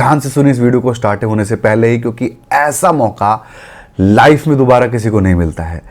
ध्यान से सुनिए इस वीडियो को स्टार्ट होने से पहले ही, क्योंकि ऐसा मौका लाइफ में दोबारा किसी को नहीं मिलता है।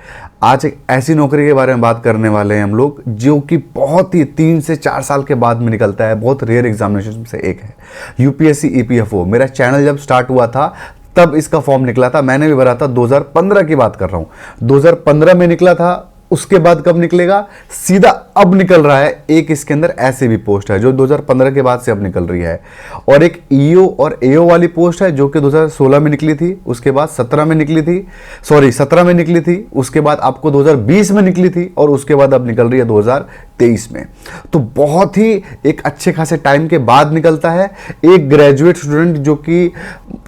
आज एक ऐसी नौकरी के बारे में बात करने वाले हैं हम लोग, जो कि बहुत ही 3 से 4 साल के बाद में निकलता है। बहुत रेयर एग्जामिनेशन में से एक है यूपीएससी ईपीएफओ। मेरा चैनल जब स्टार्ट हुआ था तब इसका फॉर्म निकला था, मैंने भी भरा था। 2015 की बात कर रहा हूं, 2015 में निकला था। उसके बाद कब निकलेगा, सीधा अब निकल रहा है। एक इसके अंदर ऐसे भी पोस्ट है जो 2015 के बाद से अब निकल रही है, और एक ईओ और एओ वाली पोस्ट है जो कि 2016 में निकली थी, उसके बाद 17 में निकली थी, 17 में निकली थी, उसके बाद आपको 2020 में निकली थी, और उसके बाद अब निकल रही है 2023 में। तो बहुत ही एक अच्छे खासे टाइम के बाद निकलता है। एक ग्रेजुएट स्टूडेंट जो कि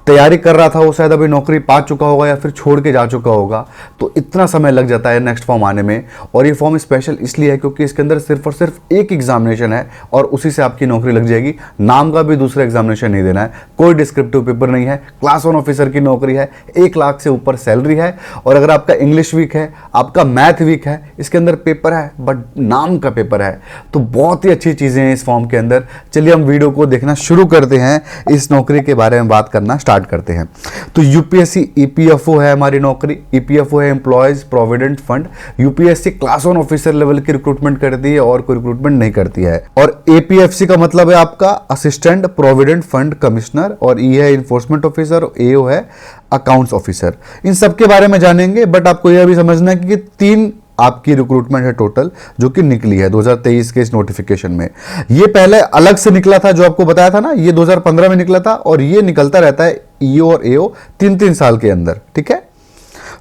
तैयारी कर रहा था, वो शायद अभी नौकरी पा चुका होगा या फिर छोड़ के जा चुका होगा, तो इतना समय लग जाता है नेक्स्ट फॉर्म आने में। और ये फॉर्म स्पेशल इसलिए है क्योंकि इसके अंदर सिर्फ और सिर्फ एक एग्जामिनेशन है और उसी से आपकी नौकरी लग जाएगी। नाम का भी दूसरा एग्जामिनेशन नहीं देना है, कोई डिस्क्रिप्टिव पेपर नहीं है। क्लास 1 ऑफिसर की नौकरी है, 1 लाख से ऊपर सैलरी है। और अगर आपका इंग्लिश वीक है, आपका मैथ वीक है, इसके अंदर पेपर है बट नाम का पेपर है। तो बहुत ही अच्छी चीजें हैं इस फॉर्म के अंदर। चलिए हम वीडियो को देखना शुरू करते हैं, इस नौकरी के बारे में बात करना स्टार्ट करते हैं। तो यूपीएससी ईपीएफओ है हमारी नौकरी। ईपीएफओ है employees provident fund. UPSC class 1 officer level की रिक्रूटमेंट करती है और कोई रिक्रूटमेंट नहीं करती है। और एपीएफसी का मतलब है आपका असिस्टेंट प्रोविडेंट फंड कमिश्नर, और ई है इन्फोर्समेंट ऑफिसर, और एओ है अकाउंट्स ऑफिसर। इन सब के बारे में जानेंगे, बट आपको यह भी समझना है कि 3 आपकी रिक्रूटमेंट है टोटल जो कि निकली है 2023 के इस नोटिफिकेशन में। ये पहले अलग से निकला था, जो आपको बताया था ना, ये 2015 में निकला था, और ये निकलता रहता है ईओ और एओ 3-3 साल के अंदर। ठीक है,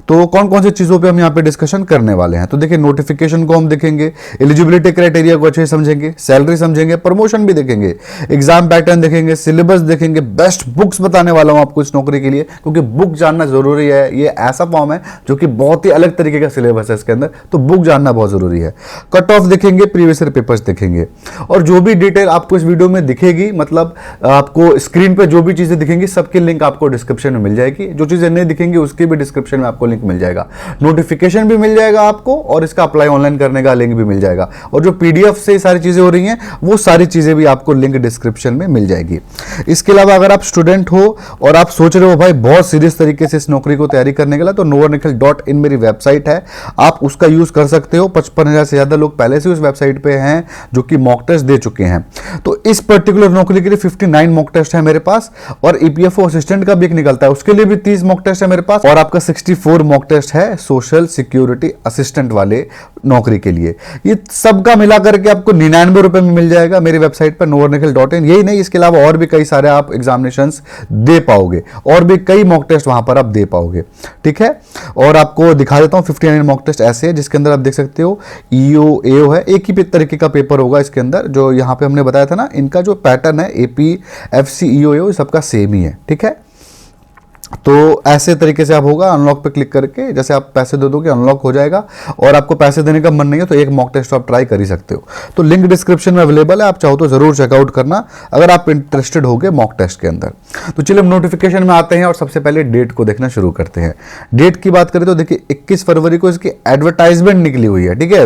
तो कौन कौन सी चीजों पे हम यहाँ पे डिस्कशन करने वाले हैं। तो देखिए, नोटिफिकेशन को हम देखेंगे, एलिजिबिलिटी क्राइटेरिया को अच्छे समझेंगे, सैलरी समझेंगे, प्रमोशन भी देखेंगे, एग्जाम पैटर्न देखेंगे, सिलेबस देखेंगे, बेस्ट बुक्स बताने वाला हूं आपको इस नौकरी के लिए, क्योंकि बुक जानना जरूरी है। ये ऐसा फॉर्म है जो कि बहुत ही अलग तरीके का सिलेबस है इसके अंदर, तो बुक जानना बहुत जरूरी है। कट ऑफ देखेंगे, प्रीवियस ईयर पेपर्स देखेंगे, और जो भी डिटेल आपको इस वीडियो में दिखेगी, मतलब आपको स्क्रीन पर जो भी चीजें दिखेंगी सबकी लिंक आपको डिस्क्रिप्शन में मिल जाएगी। जो चीजें नहीं दिखेंगी उसकी भी डिस्क्रिप्शन में आपको लिंक मिल जाएगा। नोटिफिकेशन भी मिल जाएगा आपको, और इसका अप्लाई ऑनलाइन करने का लिंक भी मिल जाएगा। और जो पीडीएफ से सारी चीजें हो रही हैं, वो सारी चीजें भी आपको लिंक डिस्क्रिप्शन में मिल जाएगी। इसके अलावा अगर आप स्टूडेंट हो और आप सोच रहे हो भाई बहुत सीरियस तरीके से इस नौकरी को तैयारी करने के लिए, तो novornikhil.in मेरी वेबसाइट है, आप उसका यूज कर सकते हो। 55,000 से ज्यादा लोग पहले से उस वेबसाइट पे हैं जो कि मॉक टेस्ट दे चुके हैं। तो इस पर्टिकुलर नौकरी के लिए 59 मॉक टेस्ट है मेरे पास, और ईपीएफओ असिस्टेंट का भी एक निकलता है, उसके लिए भी 30 मॉक टेस्ट है मेरे पास, और आपका 64 मॉक टेस्ट है सोशल सिक्योरिटी असिस्टेंट वाले नौकरी के लिए। ये सबका मिला करके आपको 99 रुपए में मिल जाएगा मेरी वेबसाइट पर novornikhil.in। यही नहीं, इसके अलावा और भी कई सारे आप एग्जामिनेशंस दे पाओगे, और भी कई मॉक टेस्ट वहां पर आप दे पाओगे। ठीक है, और आपको दिखा देता हूं 59 मॉक टेस्ट ऐसे है जिसके अंदर आप देख सकते हो ईओ एओ है, एक ही तरीके का पेपर होगा इसके अंदर। जो यहां पे हमने बताया था ना, इनका जो पैटर्न है एपीएफसी ईओ एओ सबका सेम ही है। ठीक है, तो ऐसे तरीके से आप होगा, अनलॉक पे क्लिक करके जैसे आप पैसे दे दोगे अनलॉक हो जाएगा। और आपको पैसे देने का मन नहीं है तो एक मॉक टेस्ट आप ट्राई कर ही सकते हो। तो लिंक डिस्क्रिप्शन में अवेलेबल है, आप चाहो तो जरूर चेकआउट करना अगर आप इंटरेस्टेड होगे मॉक टेस्ट के अंदर। तो चलिए हम नोटिफिकेशन में आते हैं और सबसे पहले डेट को देखना शुरू करते हैं। डेट की बात करें तो देखिए 21 फरवरी को इसकी एडवर्टाइजमेंट निकली हुई है। ठीक है,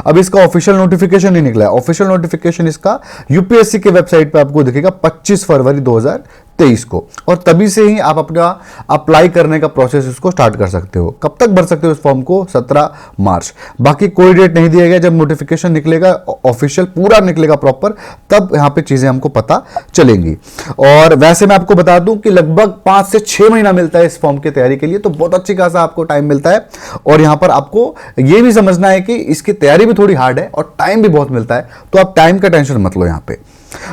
अभी इसका ऑफिशियल नोटिफिकेशन नहीं निकला है। ऑफिशियल नोटिफिकेशन इसका यूपीएससी के वेबसाइट पर आपको दिखेगा 25 फरवरी 2023 को, और तभी से ही आप अपना अप्लाई करने का प्रोसेस इसको स्टार्ट कर सकते हो। कब तक भर सकते हो इस फॉर्म को, 17 मार्च। बाकी कोई डेट नहीं दिया गया। जब नोटिफिकेशन निकलेगा ऑफिशियल पूरा निकलेगा प्रॉपर, तब यहां पे चीजें हमको पता चलेंगी। और वैसे मैं आपको बता दूं कि लगभग 5 से 6 महीना मिलता है इस फॉर्म की तैयारी के लिए, तो बहुत अच्छी खासा आपको टाइम मिलता है। और यहां पर आपको यह भी समझना है कि इसकी तैयारी भी थोड़ी हार्ड है और टाइम भी बहुत मिलता है, तो आप टाइम का टेंशन मत लो यहां पे।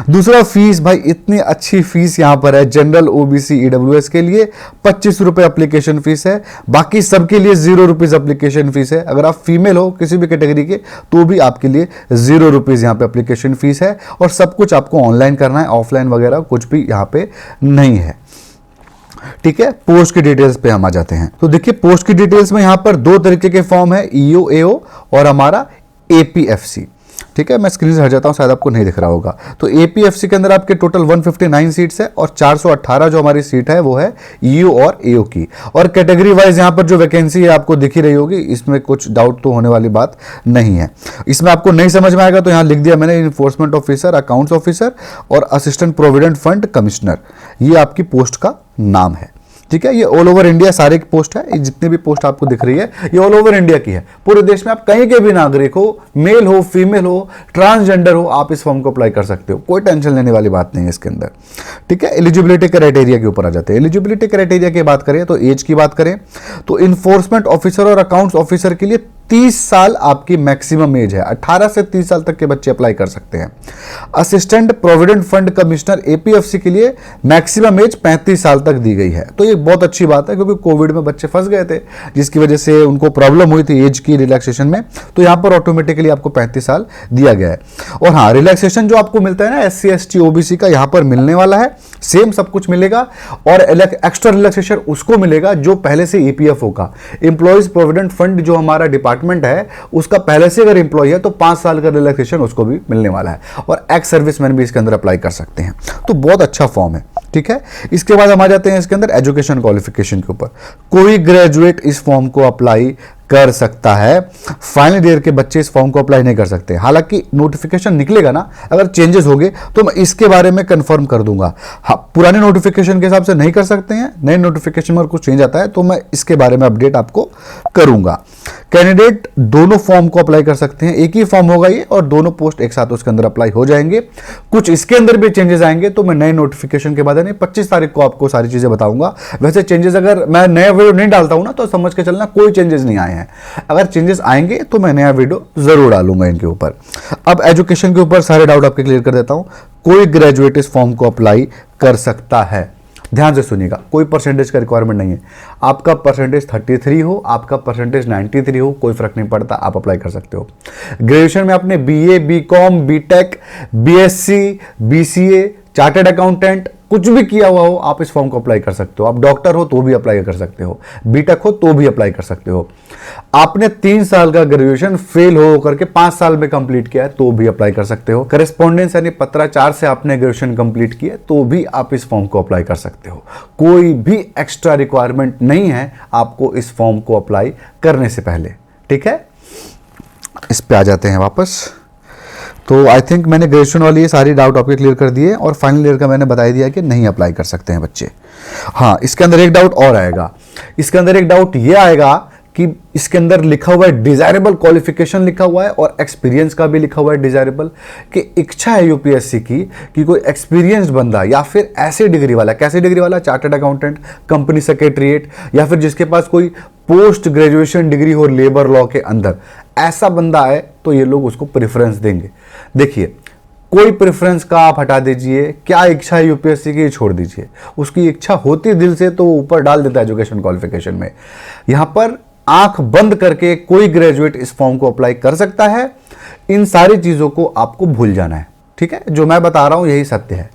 दूसरा, फीस, भाई इतनी अच्छी फीस यहां पर है। जनरल ओबीसी ईडब्ल्यूएस के लिए 25 रुपए एप्लीकेशन फीस है, बाकी सबके लिए 0 रुपीज एप्लीकेशन फीस है। अगर आप फीमेल हो किसी भी कैटेगरी के तो भी आपके लिए 0 रुपीज यहां पे एप्लीकेशन फीस है, और सब कुछ आपको ऑनलाइन करना है, ऑफलाइन वगैरह कुछ भी यहां पे नहीं है। ठीक है, पोस्ट की डिटेल्स पे हम आ जाते हैं। तो देखिए पोस्ट की डिटेल्स में यहां पर 2 तरीके के फॉर्म है, ईओ एओ और हमारा एपीएफसी। ठीक है, मैं स्क्रीन से हट जाता हूँ, शायद आपको नहीं दिख रहा होगा। तो एपीएफसी के अंदर आपके टोटल 159 सीट्स है और 418 जो हमारी सीट है वो है ईयू और एओ की। और कैटेगरी वाइज यहाँ पर जो वैकेंसी है आपको दिख ही रही होगी, इसमें कुछ डाउट तो होने वाली बात नहीं है। इसमें आपको नहीं समझ में आएगा तो यहाँ लिख दिया मैंने, इन्फोर्समेंट ऑफिसर, अकाउंट्स ऑफिसर और असिस्टेंट प्रोविडेंट फंड कमिश्नर, ये आपकी पोस्ट का नाम है। ठीक है, ये ऑल ओवर इंडिया सारे की पोस्ट है, ये जितनी भी पोस्ट आपको दिख रही है ये ऑल ओवर इंडिया की है। पूरे देश में आप कहीं के भी नागरिक हो, मेल हो, फीमेल हो, ट्रांसजेंडर हो, आप इस फॉर्म को अप्लाई कर सकते हो, कोई टेंशन लेने वाली बात नहीं है इसके अंदर। ठीक है, एलिजिबिलिटी क्राइटेरिया के ऊपर आ जाते हैं। एलिजिबिलिटी क्राइटेरिया की बात करें तो एज की बात करें तो इन्फोर्समेंट ऑफिसर और अकाउंट्स ऑफिसर के लिए 30 साल आपकी मैक्सिमम एज है, 18 से 30 साल तक के बच्चे अप्लाई कर सकते हैं। Assistant provident fund commissioner APFC के लिए मैक्सिमम एज 35 साल तक दी गई है। तो ये बहुत अच्छी बात है क्योंकि कोविड में बच्चे फंस गए थे जिसकी वजह से उनको प्रॉब्लम हुई थी एज की रिलैक्सेशन में, तो यहाँ पर ऑटोमेटिकली आपको 35 साल दिया गया है। और हाँ, रिलैक्सेशन जो आपको मिलता है ना एससी एसटी ओबीसी का, यहाँ पर मिलने वाला है, सेम सब कुछ मिलेगा। और एक्स्ट्रा रिलैक्सेशन उसको मिलेगा जो पहले से ईपीएफओ का एम्प्लॉयज प्रोविडेंट फंड जो हमारा डिपार्टमेंट है उसका पहले से अगर एम्प्लॉय है तो 5 साल का रिलैक्सेशन उसको भी मिलने वाला है। और एक्स सर्विसमैन भी इसके अंदर अप्लाई कर सकते हैं, तो बहुत अच्छा फॉर्म है। ठीक है, इसके बाद हम आ जाते हैं इसके अंदर एजुकेशन क्वालिफिकेशन के ऊपर। कोई ग्रेजुएट इस फॉर्म को अप्लाई कर सकता है, फाइनल ईयर के बच्चे इस फॉर्म को अप्लाई नहीं कर सकते। हालांकि नोटिफिकेशन निकलेगा ना, अगर चेंजेस हो गए तो मैं इसके बारे में कंफर्म कर दूंगा। हाँ, पुराने नोटिफिकेशन के हिसाब से नहीं कर सकते हैं, नए नोटिफिकेशन में कुछ चेंज आता है तो मैं इसके बारे में अपडेट आपको करूंगा। कैंडिडेट दोनों फॉर्म को अप्लाई कर सकते हैं, एक ही फॉर्म होगा ये और दोनों पोस्ट एक साथ उसके अंदर अप्लाई हो जाएंगे। कुछ इसके अंदर भी चेंजेस आएंगे तो मैं नए नोटिफिकेशन के बाद 25 तारीख को आपको सारी चीजें बताऊंगा। वैसे चेंजेस अगर मैं नया वीडियो नहीं डालता हूं ना तो समझ के चलना कोई चेंजेस नहीं आए हैं, अगर चेंजेस आएंगे तो मैं नया वीडियो जरूर डालूंगा इनके ऊपर। अब एजुकेशन के ऊपर सारे डाउट आपके क्लियर कर देता हूं। कोई ग्रेजुएट इस फॉर्म को अप्लाई कर सकता है, ध्यान से सुनिएगा, कोई परसेंटेज का रिक्वायरमेंट नहीं है। आपका परसेंटेज 33 हो, आपका परसेंटेज 93 हो, कोई फर्क नहीं पड़ता, आप अप्लाई कर सकते हो। ग्रेजुएशन में आपने BA, BCom, BTech, BSc, BCA, chartered accountant कुछ भी किया हुआ हो, आप इस फॉर्म को अप्लाई कर सकते हो। आप डॉक्टर हो तो भी अप्लाई कर सकते हो, बीटेक हो तो भी अप्लाई कर सकते हो। आपने 3 साल का ग्रेजुएशन फेल हो करके 5 साल में कंप्लीट किया है तो भी अप्लाई कर सकते हो। करेस्पॉन्डेंस यानी पत्राचार से आपने ग्रेजुएशन कंप्लीट किया तो भी आप इस फॉर्म को अप्लाई कर सकते हो। कोई भी एक्स्ट्रा रिक्वायरमेंट नहीं है आपको इस फॉर्म को अप्लाई करने से पहले। ठीक है, इस पे आ जाते हैं वापस। तो आई थिंक मैंने ग्रेजुएशन वाली ये सारी डाउट आपके क्लियर कर दिए और फाइनल ईयर का मैंने बता दिया कि नहीं अप्लाई कर सकते हैं बच्चे। हाँ, इसके अंदर एक डाउट और आएगा, इसके अंदर एक डाउट ये आएगा कि इसके अंदर लिखा हुआ है डिजायरेबल क्वालिफिकेशन लिखा हुआ है और एक्सपीरियंस का भी लिखा हुआ है डिजायरेबल, कि इच्छा है यूपीएससी की कि कोई एक्सपीरियंस्ड बंदा या फिर ऐसे डिग्री वाला, कैसे डिग्री वाला, चार्टर्ड अकाउंटेंट, कंपनी सेक्रेटरीट या फिर जिसके पास कोई पोस्ट ग्रेजुएशन डिग्री हो लेबर लॉ के अंदर, ऐसा बंदा है तो ये लोग उसको प्रेफरेंस देंगे। देखिए, कोई प्रेफरेंस का आप हटा दीजिए, क्या इच्छा है यूपीएससी की छोड़ दीजिए, उसकी इच्छा होती दिल से तो ऊपर डाल देता है एजुकेशन क्वालिफिकेशन में। यहां पर आंख बंद करके कोई ग्रेजुएट इस फॉर्म को अप्लाई कर सकता है। इन सारी चीजों को आपको भूल जाना है। ठीक है, जो मैं बता रहा हूं यही सत्य है।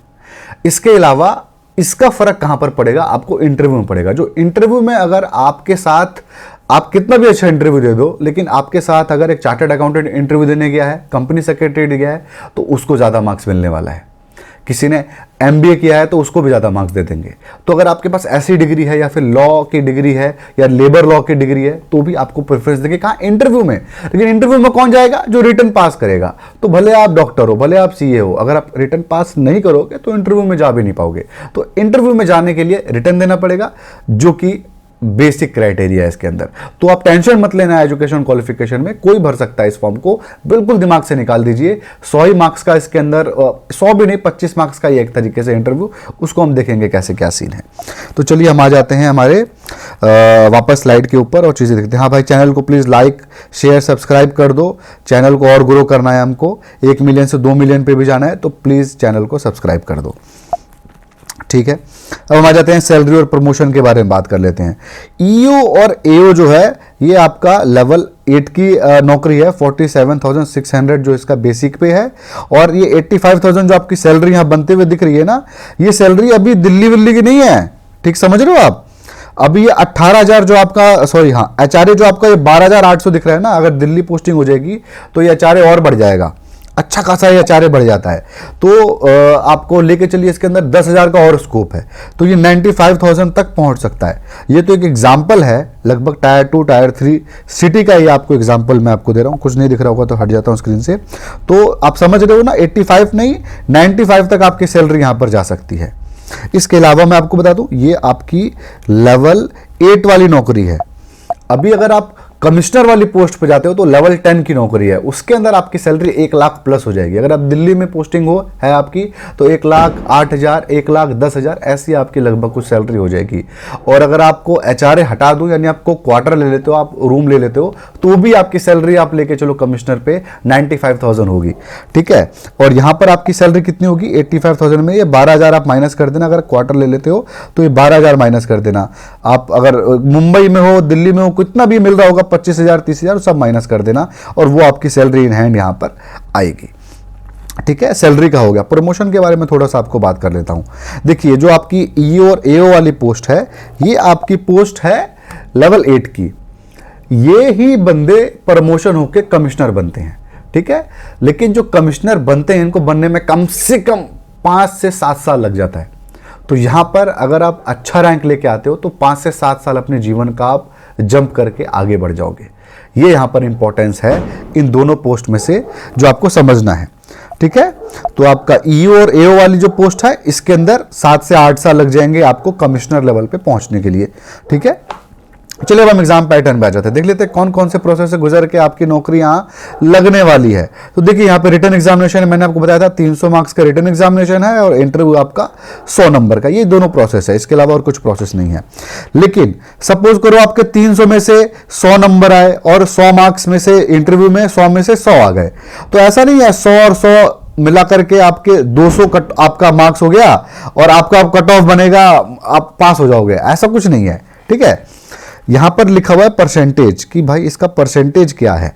इसके अलावा इसका फर्क कहां पर पड़ेगा, आपको इंटरव्यू में पड़ेगा। जो इंटरव्यू में अगर आपके साथ आप कितना भी अच्छा इंटरव्यू दे दो, लेकिन आपके साथ अगर एक चार्टर्ड अकाउंटेंट इंटरव्यू देने गया है, कंपनी सेक्रेटरी गया है, तो उसको ज़्यादा मार्क्स मिलने वाला है। किसी ने एमबीए किया है तो उसको भी ज़्यादा मार्क्स दे देंगे। तो अगर आपके पास ऐसी डिग्री है या फिर लॉ की डिग्री है या लेबर लॉ की डिग्री है तो भी आपको प्रेफरेंस देंगे। कहाँ? इंटरव्यू में। लेकिन इंटरव्यू में कौन जाएगा? जो रिटर्न पास करेगा। तो भले आप डॉक्टर हो, भले आप सीए हो, अगर आप रिटर्न पास नहीं करोगे तो इंटरव्यू में जा भी नहीं पाओगे। तो इंटरव्यू में जाने के लिए रिटर्न देना पड़ेगा, जो कि बेसिक क्राइटेरिया है इसके अंदर। तो आप टेंशन मत लेना, एजुकेशन क्वालिफिकेशन में कोई भर सकता है इस फॉर्म को, बिल्कुल दिमाग से निकाल दीजिए। 100 ही मार्क्स का इसके अंदर, 100 भी नहीं, 25 मार्क्स का ही एक तरीके से इंटरव्यू, उसको हम देखेंगे कैसे क्या सीन है। तो चलिए हम आ जाते हैं हमारे वापस स्लाइड के ऊपर और चीज़ें देखते हैं। हाँ भाई, चैनल को प्लीज़ लाइक शेयर सब्सक्राइब कर दो, चैनल को और ग्रो करना है हमको, 1 मिलियन से 2 मिलियन पे भी जाना है, तो प्लीज़ चैनल को सब्सक्राइब कर दो। ठीक है, अब हम आ जाते हैं सैलरी और प्रमोशन के बारे में बात कर लेते हैं। ईओ और एओ जो है ये आपका लेवल 8 की नौकरी है। 47,600 जो इसका बेसिक पे है, और ये 85,000 जो आपकी सैलरी यहाँ बनते हुए दिख रही है ना, ये सैलरी अभी दिल्ली विल्ली की नहीं है। ठीक समझ रहे हो आप? अभी ये 18,000 जो आपका, सॉरी हाँ, एचआरए जो आपका ये 12,800 दिख रहा है ना, अगर दिल्ली पोस्टिंग हो जाएगी तो ये एचआरए और बढ़ जाएगा। अच्छा खासा ये एचआरए बढ़ जाता है। तो आपको लेके चलिए इसके अंदर 10,000 का और स्कोप है, तो ये 95,000 तक पहुंच सकता है। ये तो एक एग्जाम्पल है, लगभग टायर 2 टायर 3 सिटी का ये आपको एग्जाम्पल मैं आपको दे रहा हूँ। कुछ नहीं दिख रहा होगा तो हट जाता हूँ स्क्रीन से। तो आप समझ रहे हो ना, 85 नहीं 95 तक आपकी सैलरी यहाँ पर जा सकती है। इसके अलावा मैं आपको बता दूं, ये आपकी लेवल 8 वाली नौकरी है। अभी अगर आप कमिश्नर वाली पोस्ट पे जाते हो तो लेवल 10 की नौकरी है, उसके अंदर आपकी सैलरी 1 लाख प्लस हो जाएगी। अगर आप दिल्ली में पोस्टिंग हो है आपकी तो 1,08,000 1,10,000 ऐसी आपकी लगभग कुछ सैलरी हो जाएगी। और अगर आपको एचआरए हटा दूं, यानी आपको क्वार्टर ले लेते हो, आप रूम ले लेते हो, तो भी आपकी सैलरी आप लेके चलो कमिश्नर पे 95,000 होगी, ठीक है। और यहां पर आपकी सैलरी कितनी होगी 85,000 में, ये 12,000 आप माइनस कर देना। अगर क्वार्टर ले लेते हो तो ये 12,000 माइनस कर देना। आप अगर मुंबई में हो, दिल्ली में हो, कितना भी मिल रहा होगा 25,000 30,000 सब माइनस कर देना, और वो आपकी सैलरी इन हैंड यहां पर आएगी, ठीक है। सैलरी का हो गया। प्रमोशन के बारे में थोड़ा सा आपको बात कर लेता हूं। देखिए, जो आपकी ईओ और एओ वाली पोस्ट है, ये आपकी पोस्ट है लेवल 8 की। ये ही बंदे प्रमोशन होके कमिश्नर बनते हैं, ठीक है। लेकिन जो कमिश्नर बनते हैं, इनको बनने में कम से कम 5 से 7 साल लग जाता है। तो यहां पर अगर आप अच्छा रैंक लेके आते हो तो 5 से 7 साल अपने जीवन का आप जंप करके आगे बढ़ जाओगे। ये यहां पर इंपॉर्टेंस है इन दोनों पोस्ट में से जो आपको समझना है, ठीक है। तो आपका ईओ और एओ वाली जो पोस्ट है, इसके अंदर 7 से 8 साल लग जाएंगे आपको कमिश्नर लेवल पे पहुंचने के लिए, ठीक है। चलिए अब हम एग्जाम पैटर्न पे आ जाते हैं, देख लेते हैं कौन कौन से प्रोसेस से गुजर के आपकी नौकरी यहां लगने वाली है। तो देखिए, यहां पे रिटन एग्जामिनेशन है, मैंने आपको बताया था 300 मार्क्स का रिटन एग्जामिनेशन है, और इंटरव्यू आपका 100 नंबर का। ये दोनों प्रोसेस है, इसके अलावा और कुछ प्रोसेस नहीं है। लेकिन सपोज करो आपके 300 में से 100 नंबर आए, और 100 मार्क्स में से इंटरव्यू में 100 में से 100 आ गए, तो ऐसा नहीं है 100 और 100 मिला करके आपके 200 कट आपका मार्क्स हो गया और आपका कट ऑफ बनेगा, आप पास हो जाओगे, ऐसा कुछ नहीं है, ठीक है। यहां पर लिखा हुआ है परसेंटेज, कि भाई इसका परसेंटेज क्या है।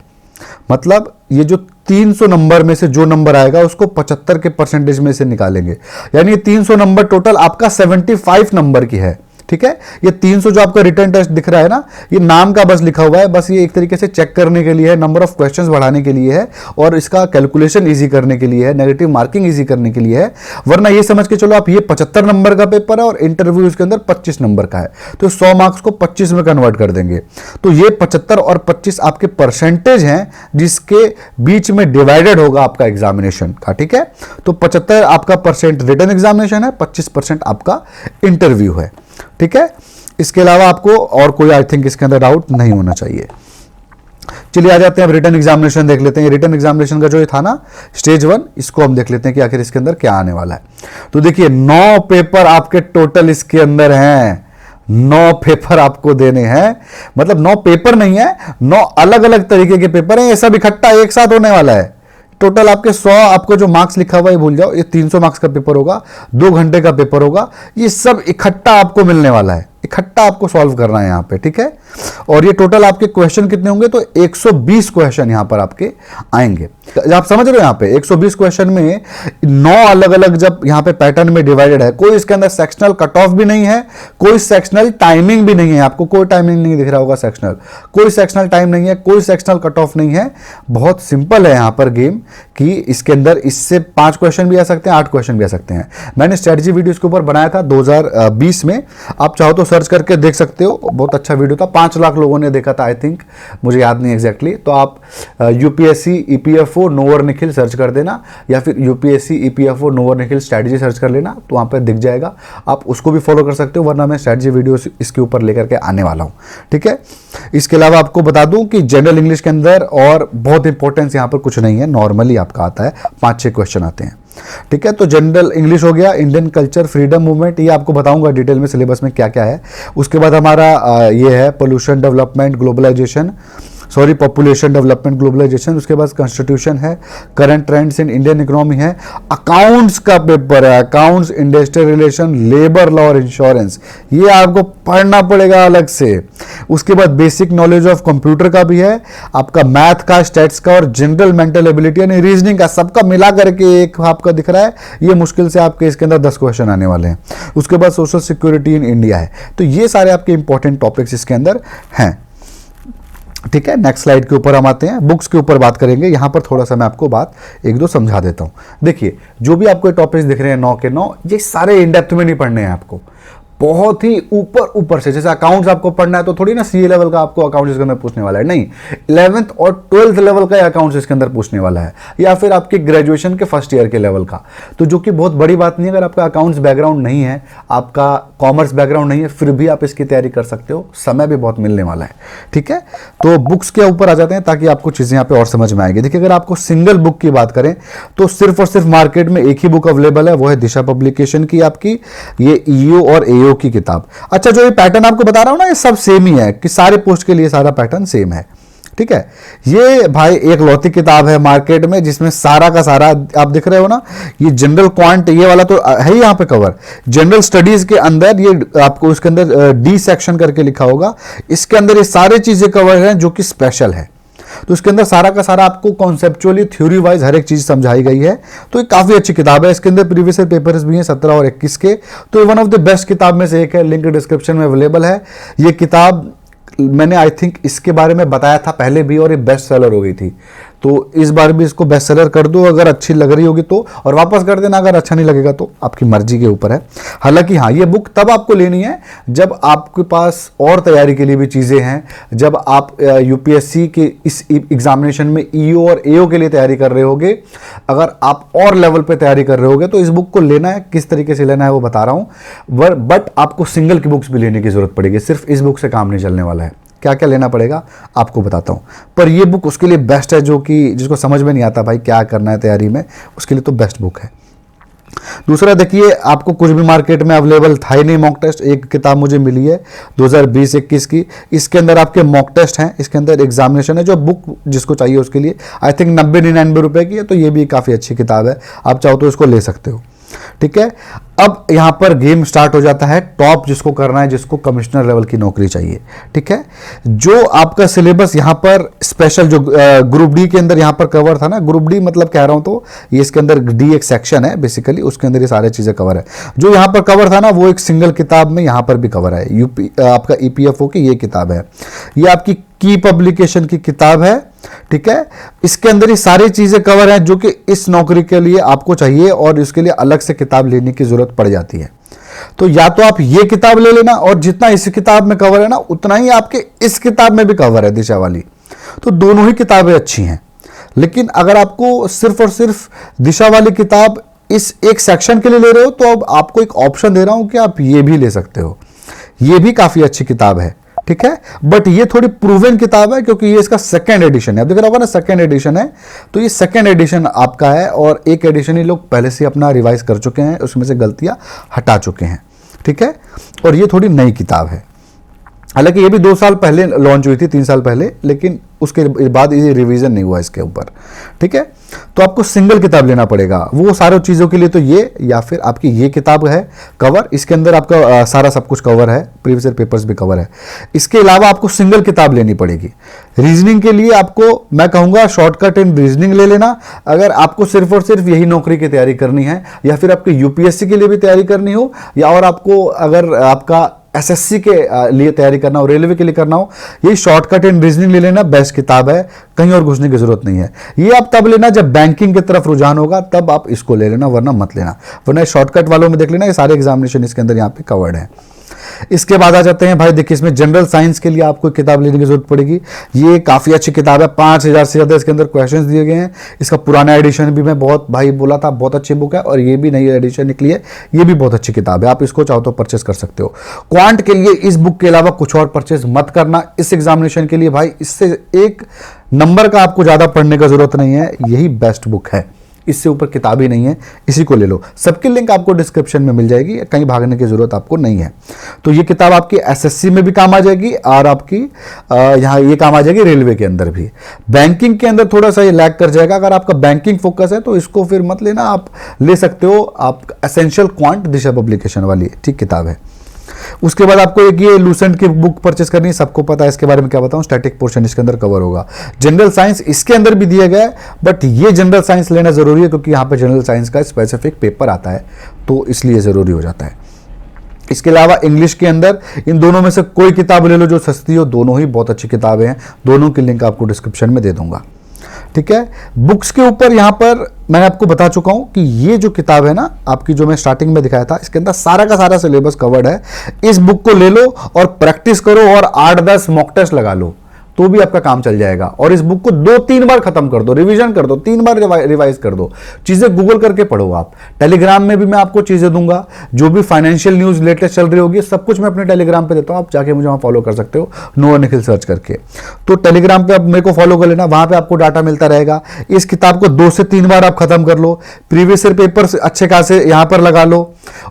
मतलब ये जो 300 नंबर में से जो नंबर आएगा उसको 75 के परसेंटेज में से निकालेंगे, यानी 300 नंबर टोटल आपका 75 नंबर की है, ठीक है। ये 300 जो आपका रिटर्न टेस्ट दिख रहा है ना, ये नाम का बस लिखा हुआ है, बस ये एक तरीके से चेक करने के लिए है, नंबर ऑफ क्वेश्चंस बढ़ाने के लिए है, और इसका कैलकुलेशन इजी करने के लिए है, नेगेटिव मार्किंग इजी करने के लिए है। वरना ये समझ के चलो आप, ये 75 नंबर का पेपर है और इंटरव्यू इसके अंदर 25 नंबर का है, तो 100 मार्क्स को 25 में कन्वर्ट कर देंगे। तो ये 75 और 25 आपके परसेंटेज हैं, जिसके बीच में डिवाइडेड होगा आपका एग्जामिनेशन का, ठीक है। तो 75 आपका परसेंट रिटन एग्जामिनेशन है, 25% आपका इंटरव्यू है, ठीक है। इसके अलावा आपको और कोई आई थिंक इसके अंदर डाउट नहीं होना चाहिए। चलिए आ जाते हैं, अब रिटन एग्जामिनेशन देख लेते हैं। रिटन एग्जामिनेशन का जो ये था ना स्टेज 1, इसको हम देख लेते हैं कि आखिर इसके अंदर क्या आने वाला है। तो देखिए 9 पेपर आपके टोटल इसके अंदर हैं, 9 पेपर आपको देने हैं। मतलब 9 पेपर नहीं है, 9 अलग अलग तरीके के पेपर हैं, ये सब इकट्ठा एक साथ होने वाला है। टोटल आपके 100 आपको जो मार्क्स लिखा हुआ है भूल जाओ, ये 300 मार्क्स का पेपर होगा, 2 घंटे का पेपर होगा, ये सब इकट्ठा आपको मिलने वाला है, इकट्ठा आपको सॉल्व करना है यहां पे, ठीक है। और ये टोटल आपके क्वेश्चन कितने होंगे, तो 120 क्वेश्चन यहां पर आपके आएंगे। आप समझ रहे हो, यहां पे 120 क्वेश्चन में 9 अलग अलग जब यहां पे पैटर्न में डिवाइडेड है, कोई इसके अंदर सेक्शनल कट ऑफ भी नहीं है, कोई सेक्शनल टाइमिंग भी नहीं है। आपको कोई टाइमिंग नहीं दिख रहा होगा सेक्शनल, कोई सेक्शनल टाइम नहीं है, कोई सेक्शनल कट ऑफ नहीं है। बहुत सिंपल है यहां पर गेम, कि इसके अंदर इससे 5 क्वेश्चन भी आ सकते हैं, 8 क्वेश्चन भी आ सकते हैं। मैंने स्ट्रेटजी वीडियो इसके ऊपर बनाया था 2020 में, आप चाहो तो सर्च करके देख सकते हो, बहुत अच्छा वीडियो था, 5 लाख लोगों ने देखा था आई थिंक, मुझे याद नहीं एग्जैक्टली। तो आप UPSC EPFO nowhere Nikhil search कर देना, या फिर UPSC EPFO nowhere Nikhil strategy search कर लेना, तो वहां पर दिख जाएगा, आप उसको भी फॉलो कर सकते हो। वरना मैं स्ट्रेटजी वीडियो इसके ऊपर लेकर के आने वाला हूं, ठीक है। इसके अलावा आपको बता दूं कि जनरल इंग्लिश के अंदर और बहुत इंपॉर्टेंस यहां पर कुछ नहीं है, नॉर्मली आपका आता है 5-6 क्वेश्चन आते हैं, ठीक है। तो जनरल इंग्लिश हो गया, इंडियन कल्चर, फ्रीडम मूवमेंट, ये आपको बताऊंगा डिटेल में सिलेबस में क्या क्या है। उसके बाद हमारा ये है pollution development globalisation, sorry population development globalisation. उसके बाद कॉन्स्टिट्यूशन है, current trends in Indian economy है, अकाउंट्स का पेपर है, accounts, industrial relation, labour law और इंश्योरेंस, ये आपको पढ़ना पड़ेगा अलग से। उसके बाद बेसिक नॉलेज ऑफ कंप्यूटर का भी है, आपका मैथ का, स्टैट्स का और जनरल मेंटल एबिलिटी यानी रीजनिंग का, सबका मिला करके एक आपका दिख रहा है। ये मुश्किल से आपके इसके अंदर 10 क्वेश्चन आने वाले हैं। उसके बाद सोशल सिक्योरिटी इन इंडिया है। तो ये सारे आपके इंपॉर्टेंट टॉपिक्स इसके अंदर हैं। ठीक है, नेक्स्ट स्लाइड के ऊपर हम आते हैं, बुक्स के ऊपर बात करेंगे। यहाँ पर थोड़ा सा मैं आपको बात एक दो समझा देता हूँ। देखिए, जो भी आपको टॉपिक्स दिख रहे हैं 9 के 9, ये सारे इन डेप्थ में नहीं पढ़ने हैं आपको, बहुत ही ऊपर से। जैसे अकाउंट्स आपको पढ़ना है तो थोड़ी ना सीए लेवल का आपको अकाउंट्स इसके अंदर पूछने वाला है, नहीं, 11th और 12th लेवल का अकाउंट्स इसके अंदर पूछने वाला है, या फिर आपके ग्रेजुएशन के फर्स्ट ईयर के लेवल का। तो जो कि बहुत बड़ी बात नहीं है, अगर आपका अकाउंट्स बैकग्राउंड नहीं है, आपका कॉमर्स बैकग्राउंड नहीं है, फिर भी आप इसकी तैयारी कर सकते हो, समय भी बहुत मिलने वाला है। ठीक है, तो बुक्स के ऊपर आ जाते हैं ताकि आपको चीजें यहाँ पे और समझ में आएगी। देखिए, अगर आपको सिंगल बुक की बात करें तो सिर्फ और सिर्फ मार्केट में एक ही बुक अवेलेबल है, वो है दिशा पब्लिकेशन की आपकी ये ईओ और एओ की किताब। अच्छा, जो ये पैटर्न आपको बता रहा हूं ना, ये सब सेम ही है कि सारे पोस्ट के लिए सारा पैटर्न सेम है। ठीक है, ये भाई एक लौती किताब है मार्केट में जिसमें सारा का सारा आप दिख रहे हो ना, ये जनरल क्वांट ये वाला तो है ही यहाँ पे कवर, जनरल स्टडीज के अंदर ये आपको उसके अंदर डी सेक्शन करके लिखा होगा, इसके अंदर ये सारी चीजें कवर हैं जो कि स्पेशल है। तो इसके अंदर सारा का सारा आपको कॉन्सेप्चुअली थ्योरी वाइज हर एक चीज समझाई गई है। तो ये काफी अच्छी किताब है। इसके अंदर प्रीवियस ईयर पेपर्स भी हैं 17 और 21 के। तो ये वन ऑफ द बेस्ट किताब में से एक है, लिंक डिस्क्रिप्शन में अवेलेबल है। ये किताब मैंने आई थिंक इसके बारे में बताया था पहले भी और ये बेस्ट सेलर हो गई थी, तो इस बार भी इसको बेस्ट सेलर कर दो अगर अच्छी लग रही होगी तो, और वापस कर देना अगर अच्छा नहीं लगेगा तो, आपकी मर्जी के ऊपर है। हालांकि हाँ, ये बुक तब आपको लेनी है जब आपके पास और तैयारी के लिए भी चीज़ें हैं, जब आप यूपीएससी के इस एग्जामिनेशन में ईओ और एओ के लिए तैयारी कर रहे होगे, अगर आप और लेवल पे तैयारी कर रहे होगे तो इस बुक को लेना है। किस तरीके से लेना है वो बता रहा हूँ, बट आपको सिंगल की बुक्स भी लेने की जरूरत पड़ेगी, सिर्फ इस बुक से काम नहीं चलने वाला है। क्या क्या लेना पड़ेगा आपको बताता हूं, पर ये बुक उसके लिए बेस्ट है जो कि जिसको समझ में नहीं आता भाई क्या करना है तैयारी में, उसके लिए तो बेस्ट बुक है। दूसरा देखिए, आपको कुछ भी मार्केट में अवेलेबल था ही नहीं मॉक टेस्ट, एक किताब मुझे मिली है 2020-21 की, इसके अंदर आपके मॉक टेस्ट हैं, इसके अंदर एग्जामिनेशन है। जो बुक जिसको चाहिए उसके लिए आई थिंक 90-99 रुपए की है, तो ये भी काफ़ी अच्छी किताब है, आप चाहो तो इसको ले सकते हो। ठीक है, अब यहां पर गेम स्टार्ट हो जाता है, टॉप जिसको करना है, जिसको कमिश्नर लेवल की नौकरी चाहिए। ठीक है, जो आपका सिलेबस यहां पर स्पेशल जो ग्रुप डी के अंदर यहां पर कवर था ना, ग्रुप डी मतलब कह रहा हूं तो ये इसके अंदर डी एक सेक्शन है बेसिकली, उसके अंदर ये सारी चीजें कवर है। जो यहां पर कवर था ना वो एक सिंगल किताब में यहां पर भी कवर है, यूपी आपका ईपीएफओ की ये किताब है, ये आपकी की पब्लिकेशन की किताब है। ठीक है, इसके अंदर ये सारी चीजें कवर हैं जो कि इस नौकरी के लिए आपको चाहिए, और इसके लिए अलग से किताब लेने की जरूरत पड़ जाती है। तो या तो आप ये किताब ले लेना, और जितना इस किताब में कवर है ना उतना ही आपके इस किताब में भी कवर है दिशा वाली, तो दोनों ही किताबें अच्छी हैं। लेकिन अगर आपको सिर्फ और सिर्फ दिशा वाली किताब इस एक सेक्शन के लिए ले रहे हो, तो अब आपको एक ऑप्शन दे रहा हूं कि आप ये भी ले सकते हो, ये भी काफी अच्छी किताब है। ठीक है, बट ये थोड़ी प्रूवन किताब है क्योंकि ये इसका सेकंड एडिशन है। अब देख रहा होगा ना, सेकंड एडिशन है, तो ये सेकंड एडिशन आपका है, और एक एडिशन ही लोग पहले से अपना रिवाइज कर चुके हैं, उसमें से गलतियां हटा चुके हैं। ठीक है, और ये थोड़ी नई किताब है, हालांकि ये भी 2 साल पहले लॉन्च हुई थी, 3 साल पहले, लेकिन उसके बाद ये रिवीजन नहीं हुआ इसके ऊपर। ठीक है, तो आपको सिंगल किताब लेना पड़ेगा वो सारी चीज़ों के लिए, तो ये या फिर आपकी ये किताब है कवर, इसके अंदर आपका सारा सब कुछ कवर है, प्रीवियस ईयर पेपर्स भी कवर है। इसके अलावा आपको सिंगल किताब लेनी पड़ेगी। रीजनिंग के लिए आपको मैं कहूँगा शॉर्टकट इन रीजनिंग ले लेना, अगर आपको सिर्फ और सिर्फ यही नौकरी की तैयारी करनी है, या फिर आपके यूपीएससी के लिए भी तैयारी करनी हो, या और आपको अगर आपका एसएससी के लिए तैयारी करना हो, रेलवे के लिए करना हो, ये शॉर्टकट इन रीजनिंग ले लेना, बेस्ट किताब है, कहीं और घुसने की जरूरत नहीं है। ये आप तब लेना जब बैंकिंग की तरफ रुझान होगा, तब आप इसको ले लेना, वरना मत लेना। वरना शॉर्टकट वालों में देख लेना, ये सारे एग्जामिनेशन इसके अंदर यहाँ पे कवर्ड है। इसके बाद आ जाते हैं भाई, देखिए इसमें जनरल साइंस के लिए आपको किताब लेने की जरूरत पड़ेगी। ये काफ़ी अच्छी किताब है, 5000 से ज़्यादा इसके अंदर क्वेश्चंस दिए गए हैं। इसका पुराना एडिशन भी मैं बहुत भाई बोला था बहुत अच्छी बुक है, और ये भी नई एडिशन निकली है, ये भी बहुत अच्छी किताब है, आप इसको चाहो तो परचेस कर सकते हो। क्वांट के लिए इस बुक के अलावा कुछ और परचेस मत करना इस एग्जामिनेशन के लिए भाई, इससे एक नंबर का आपको ज़्यादा पढ़ने का जरूरत नहीं है, यही बेस्ट बुक है, इससे ऊपर किताब ही नहीं है, इसी को ले लो। सबकी लिंक आपको डिस्क्रिप्शन में मिल जाएगी, कहीं भागने की जरूरत आपको नहीं है। तो ये किताब आपकी एसएससी में भी काम आ जाएगी, और आपकी यहाँ ये काम आ जाएगी रेलवे के अंदर भी। बैंकिंग के अंदर थोड़ा सा ये लैग कर जाएगा, अगर आपका बैंकिंग फोकस है तो इसको फिर मत लेना, आप ले सकते हो, आप एसेंशियल क्वांट दिशा पब्लिकेशन वाली ठीक किताब है। उसके बाद आपको एक ये लूसेंट की बुक परचेस करनी है, सबको पता है इसके बारे में क्या बताऊं, स्टैटिक पोर्शन इसके अंदर कवर होगा। जनरल साइंस इसके अंदर भी दिया गया है, बट ये जनरल साइंस लेना जरूरी है क्योंकि यहाँ पे जनरल साइंस का स्पेसिफिक पेपर आता है, तो इसलिए जरूरी हो जाता है। इसके अलावा इंग्लिश के अंदर इन दोनों में से कोई किताब ले लो जो सस्ती हो, दोनों ही बहुत अच्छी किताबें हैं, दोनों की लिंक आपको डिस्क्रिप्शन में दे दूंगा। ठीक है, बुक्स के ऊपर यहाँ पर मैंने आपको बता चुका हूँ कि ये जो किताब है ना आपकी, जो मैं स्टार्टिंग में दिखाया था, इसके अंदर सारा का सारा सिलेबस कवर्ड है। इस बुक को ले लो और प्रैक्टिस करो और 8-10 मॉक टेस्ट लगा लो तो भी आपका काम चल जाएगा। और इस बुक को 2-3 बार खत्म कर दो, रिवीजन कर दो, 3 बार रिवाइज कर दो, चीजें गूगल करके पढ़ो आप। टेलीग्राम में भी मैं आपको चीजें दूंगा, जो भी फाइनेंशियल न्यूज लेटेस्ट चल रही होगी सब कुछ मैं अपने टेलीग्राम पे देता हूं, आप जाके मुझे वहां फॉलो कर सकते हो, नो निखिल सर्च करके। तो टेलीग्राम पे आप मेरे को फॉलो कर लेना, वहां पे आपको डाटा मिलता रहेगा। इस किताब को 2 से 3 बार आप खत्म कर लो, प्रीवियस ईयर पेपर अच्छे खासे यहां पर लगा लो,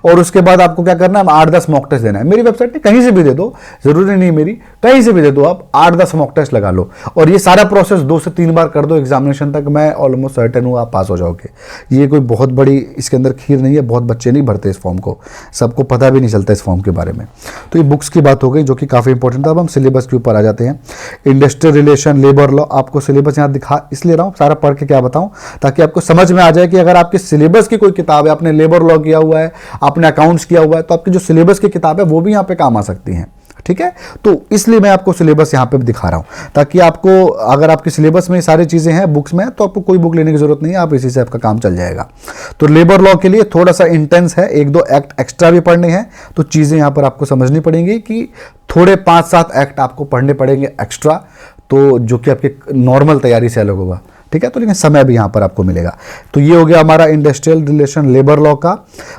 और उसके बाद आपको क्या करना है, 8-10 मॉक टेस्ट देना है। मेरी वेबसाइट पे कहीं से भी दे दो, जरूरी नहीं मेरी, कहीं से भी दे दो, आप 8-10 मॉक टेस्ट लगा लो और ये सारा प्रोसेस 2 से 3 बार कर दो एग्जामिनेशन तक। मैं ऑलमोस्ट सर्टेन हूँ आप पास हो जाओगे। ये कोई बहुत बड़ी इसके अंदर खीर नहीं है, बहुत बच्चे नहीं भरते इस फॉर्म को, सबको पता भी नहीं चलता इस फॉर्म के बारे में। तो ये बुक्स की बात हो गई जो कि काफ़ी इंपॉर्टेंट था। अब हम सिलेबस के ऊपर आ जाते हैं। इंडस्ट्रियल रिलेशन, लेबर लॉ, आपको सिलेबस यहाँ दिखा इसलिए रहा हूँ, सारा पढ़ के क्या बताऊँ ताकि आपको समझ में आ जाए कि अगर आपके सिलेबस की कोई किताब है, आपने लेबर लॉ किया हुआ है, आपने अकाउंट्स किया हुआ है, तो आपकी जो सिलेबस की किताब है वो भी यहाँ पे काम आ सकती हैं। ठीक है, तो इसलिए मैं आपको सिलेबस यहाँ पे दिखा रहा हूँ ताकि आपको, अगर आपके सिलेबस में सारी चीज़ें हैं बुक्स में, तो आपको कोई बुक लेने की जरूरत नहीं है, आप इसी से आपका काम चल जाएगा। तो लेबर लॉ के लिए थोड़ा सा इंटेंस है, 1-2 एक्ट एक्स्ट्रा भी पढ़ने हैं, तो चीज़ें यहाँ पर आपको समझनी पड़ेंगी कि थोड़े 5-7 एक्ट आपको पढ़ने पड़ेंगे एक्स्ट्रा, तो जो कि आपके नॉर्मल तैयारी से अलग होगा। ठीक है, तो लेकिन समय भी यहाँ पर आपको मिलेगा। तो ये हो गया हमारा इंडस्ट्रियल रिलेशन लेबर लॉ का,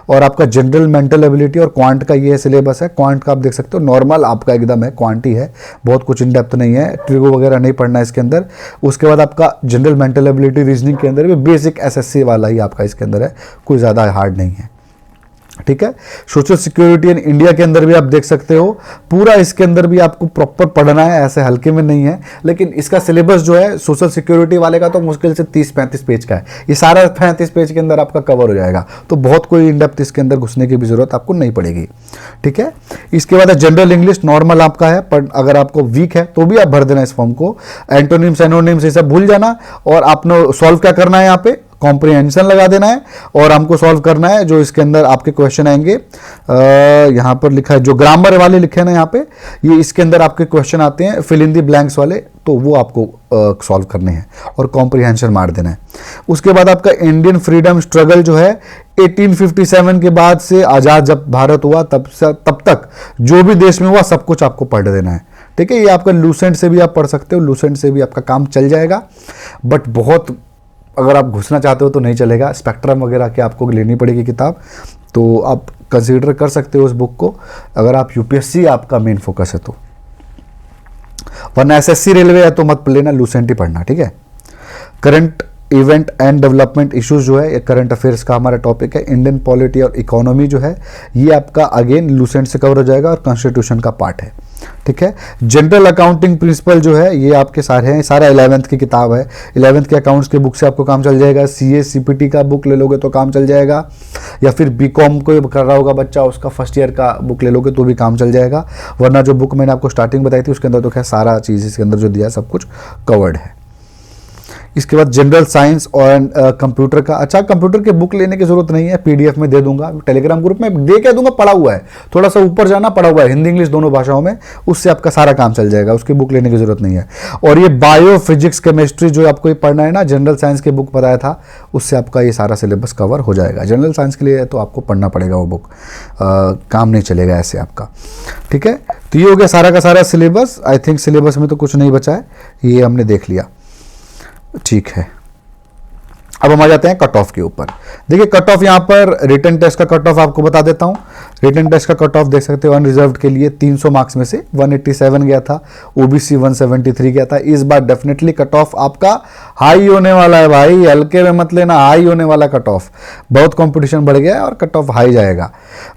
और आपका जनरल मेंटल एबिलिटी और क्वांट का ये सिलेबस है। क्वांट का आप देख सकते हो नॉर्मल आपका एकदम है, क्वांट ही है, बहुत कुछ इन डेप्थ नहीं है, ट्रिगो वगैरह नहीं पढ़ना है इसके अंदर। उसके बाद आपका जनरल मेंटल एबिलिटी रीजनिंग के अंदर भी बेसिक एसएससी वाला ही आपका इसके अंदर है, कोई ज़्यादा हार्ड नहीं है। ठीक है, सोशल सिक्योरिटी इन इंडिया के अंदर भी आप देख सकते हो, पूरा इसके अंदर भी आपको प्रॉपर पढ़ना है, ऐसे हल्के में नहीं है। लेकिन इसका सिलेबस जो है सोशल सिक्योरिटी वाले का तो मुश्किल से 30-35 पेज का है, ये सारा 35 पेज के अंदर आपका कवर हो जाएगा, तो बहुत कोई इन डेप्थ इसके अंदर घुसने की भी जरूरत आपको नहीं पड़ेगी। ठीक है, इसके बाद जनरल इंग्लिश नॉर्मल आपका है, पर अगर आपको वीक है तो भी आप भर देना इस फॉर्म को। एंटोनिम्स एनोनिम्स ये सब भूल जाना, और आपने सॉल्व क्या करना है, यहाँ पे कॉम्प्रिहेंशन लगा देना है, और हमको सॉल्व करना है जो इसके अंदर आपके क्वेश्चन आएंगे। यहाँ पर लिखा है, जो ग्रामर वाले लिखे हैं ना यहाँ पे, ये इसके अंदर आपके क्वेश्चन आते हैं फिल इन द ब्लैंक्स वाले, तो वो आपको सॉल्व करने हैं और कॉम्प्रिहेंशन मार देना है। उसके बाद आपका इंडियन फ्रीडम स्ट्रगल जो है 1857 के बाद से आज़ाद जब भारत हुआ तब तक जो भी देश में हुआ सब कुछ आपको पढ़ देना है। ठीक है, ये आपका लूसेंट से भी आप पढ़ सकते हो, लूसेंट से भी आपका काम चल जाएगा, बट बहुत अगर आप घुसना चाहते हो तो नहीं चलेगा, स्पेक्ट्रम वगैरह की आपको लेनी पड़ेगी किताब, तो आप कंसीडर कर सकते हो उस बुक को अगर आप यूपीएससी आपका मेन फोकस है तो। वरना एसएससी रेलवे है तो मत लेना, लूसेंट ही पढ़ना। ठीक है, current event and development issues जो है, ये करंट अफेयर्स का हमारा टॉपिक है। इंडियन पॉलिटी और इकोनॉमी जो है ये आपका अगेन लूसेंट से कवर हो जाएगा और कॉन्स्टिट्यूशन का पार्ट है। ठीक है, जनरल अकाउंटिंग प्रिंसिपल जो है ये आपके सारे हैं, सारा 11th की किताब है, 11th के अकाउंट्स के बुक से आपको काम चल जाएगा। सीए सीपीटी का बुक ले लोगे तो काम चल जाएगा, या फिर बीकॉम को कर रहा होगा बच्चा उसका फर्स्ट ईयर का बुक ले लोगे तो भी काम चल जाएगा। वरना जो बुक मैंने आपको स्टार्टिंग बताई थी उसके अंदर तो खैर सारा चीज़ इसके अंदर जो दिया सब कुछ कवर्ड है। इसके बाद जनरल साइंस और कंप्यूटर का, अच्छा कंप्यूटर के बुक लेने की जरूरत नहीं है, पीडीएफ में दे दूंगा, टेलीग्राम ग्रुप में दे के दूंगा, पढ़ा हुआ है, थोड़ा सा ऊपर जाना पड़ा हुआ है, हिंदी इंग्लिश दोनों भाषाओं में, उससे आपका सारा काम चल जाएगा, उसकी बुक लेने की जरूरत नहीं है। और ये बायो फिजिक्स केमिस्ट्री जो आपको ये पढ़ना है ना, जनरल साइंस की बुक बताया था, उससे आपका ये सारा सिलेबस कवर हो जाएगा। जनरल साइंस के लिए तो आपको पढ़ना पड़ेगा वो बुक, काम नहीं चलेगा ऐसे आपका। ठीक है, तो ये हो गया सारा का सारा सिलेबस। आई थिंक सिलेबस में तो कुछ नहीं बचा है, ये हमने देख लिया। ठीक है, अब हम आ जाते हैं कट ऑफ के ऊपर। देखिए कट ऑफ यहाँ पर रिटन टेस्ट का कट ऑफ आपको बता देता हूँ। रिटन टेस्ट का कट ऑफ देख सकते हो, अनरिजर्व्ड के लिए 300 मार्क्स में से 187 गया था, ओबीसी 173 गया था। इस बार डेफिनेटली कट ऑफ आपका हाई होने वाला है भाई, हल्के में मत लेना, हाई होने वाला कट ऑफ, बहुत कंपटीशन बढ़ गया है और कट ऑफ हाई जाएगा।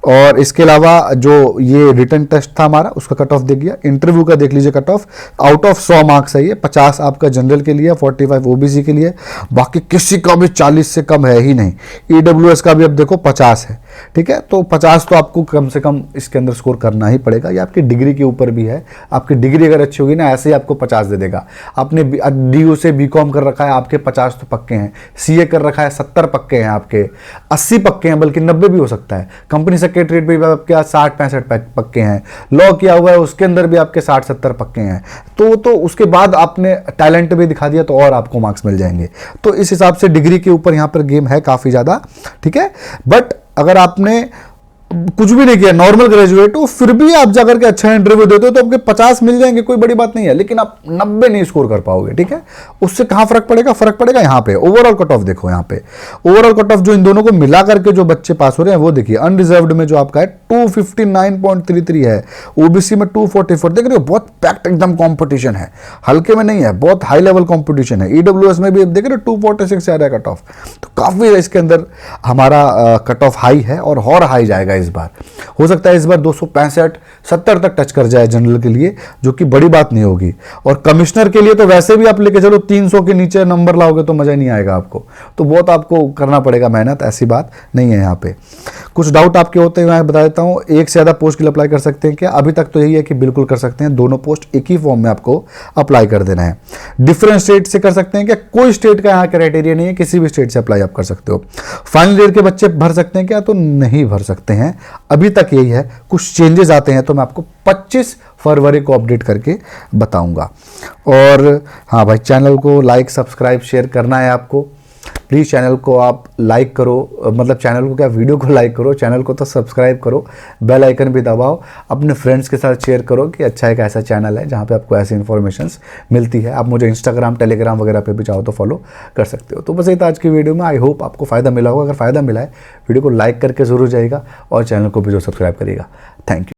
और इसके अलावा जो ये रिटन टेस्ट था हमारा उसका कट ऑफ देख गया। इंटरव्यू का देख लीजिए cut off, out of 100 marks है ये, 50 आपका जनरल के लिए, 45 ओबीसी के लिए, बाकी किसी का भी 40 से कम है ही नहीं। EWS का भी अब देखो 50 है, ठीक है। तो 50 तो आपको कम से कम इसके अंदर स्कोर करना ही पड़ेगा। ये आपकी डिग्री के ऊपर भी है, आपकी डिग्री अगर अच्छी होगी ना, ऐसे ही आपको 50 दे देगा। आपने DU से BCom कर रखा है, आपके 50 तो पक्के हैं। CA कर रखा है, 70 पक्के हैं आपके, 80 पक्के हैं, बल्कि 90 भी हो सकता है। कंपनी सेक्रेटरीट भी आपके 60-65 पक्के हैं। लॉ किया हुआ है उसके अंदर भी आपके 60-70 पक्के हैं। तो उसके बाद आपने टैलेंट भी दिखा दिया तो और आपको मार्क्स मिल जाएंगे। तो इस हिसाब से डिग्री के ऊपर यहाँ पर गेम है काफ़ी ज़्यादा, ठीक है। बट अगर आपने कुछ भी नहीं किया, नॉर्मल ग्रेजुएट हो, फिर भी आप जाकर के अच्छा इंटरव्यू देते हो तो आपके 50 मिल जाएंगे, कोई बड़ी बात नहीं है। लेकिन आप 90 नहीं स्कोर कर पाओगे, ठीक है। उससे कहां फर्क पड़ेगा? फर्क पड़ेगा यहाँ पे ओवरऑल कट ऑफ। देखो यहाँ पे ओवरऑल कट ऑफ जो इन दोनों को मिला करके जो बच्चे पास हो रहे हैं वो देखिए, अनरिजर्व्ड में जो आपका है 259.33 है, ओबीसी में 244। देख रहे हो, बहुत पैक्ट एकदम कॉम्पिटिशन है, हल्के में नहीं है, बहुत हाई लेवल कॉम्पिटिशन है। EWS में भी देख रहे हो 246 आ रहा है कट ऑफ, तो काफी इसके अंदर हमारा कट ऑफ हाई है और हाई जाएगा इस बार। हो सकता है इस बार 265-70 तक टच कर जाए जनरल के लिए, जो कि बड़ी बात नहीं होगी। और कमिश्नर के लिए तो वैसे भी आप लेके चलो 300 के नीचे नंबर लाओगे तो मजा नहीं आएगा आपको, तो बहुत आपको करना पड़ेगा मेहनत, ऐसी बात नहीं है। यहाँ पे कुछ डाउट आपके होते हैं, मैं बता देता हूँ। एक से ज्यादा पोस्ट के लिए अप्लाई कर सकते हैं क्या? अभी तक तो यही है कि बिल्कुल कर सकते हैं, दोनों पोस्ट एक ही फॉर्म में आपको अप्लाई कर देना है। डिफरेंट स्टेट से कर सकते हैं क्या? कोई स्टेट का यहाँ क्राइटेरिया नहीं है, किसी भी स्टेट से अप्लाई आप कर सकते हो। फाइनल ईयर के बच्चे भर सकते हैं क्या? तो नहीं भर सकते हैं, अभी तक यही है। कुछ चेंजेस आते हैं तो मैं आपको 25 फरवरी को अपडेट करके बताऊंगा। और हाँ भाई, चैनल को लाइक सब्सक्राइब शेयर करना है आपको। प्लीज़ चैनल को आप लाइक करो, मतलब चैनल को क्या, वीडियो को लाइक करो, चैनल को तो सब्सक्राइब करो, बेल आइकन भी दबाओ, अपने फ्रेंड्स के साथ शेयर करो कि अच्छा एक ऐसा चैनल है जहाँ पे आपको ऐसी इन्फॉर्मेशंस मिलती है। आप मुझे इंस्टाग्राम टेलीग्राम वगैरह पे भी चाहो तो फॉलो कर सकते हो। तो बस ये था आज की वीडियो में। आई होप आपको फ़ायदा मिला होगा। अगर फ़ायदा मिला है वीडियो को लाइक करके ज़रूर जाइएगा और चैनल को भी जो सब्सक्राइब करिएगा। Thank you.